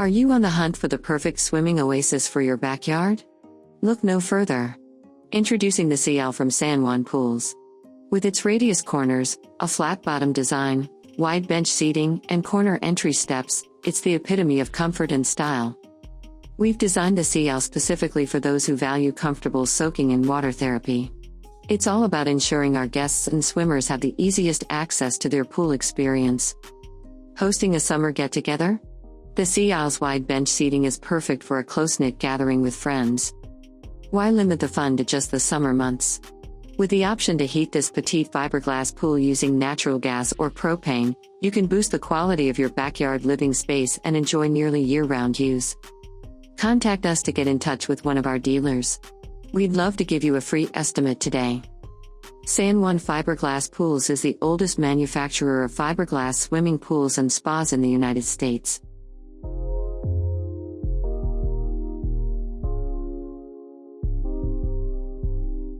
Are you on the hunt for the perfect swimming oasis for your backyard? Look no further. Introducing the CL from San Juan Pools. With its radius corners, a flat bottom design, wide bench seating, and corner entry steps, it's the epitome of comfort and style. We've designed the CL specifically for those who value comfortable soaking and water therapy. It's all about ensuring our guests and swimmers have the easiest access to their pool experience. Hosting a summer get-together? The CL's wide bench seating is perfect for a close-knit gathering with friends. Why limit the fun to just the summer months? With the option to heat this petite fiberglass pool using natural gas or propane, you can boost the quality of your backyard living space and enjoy nearly year-round use. Contact us to get in touch with one of our dealers. We'd love to give you a free estimate today. San Juan Fiberglass Pools is the oldest manufacturer of fiberglass swimming pools and spas in the United States.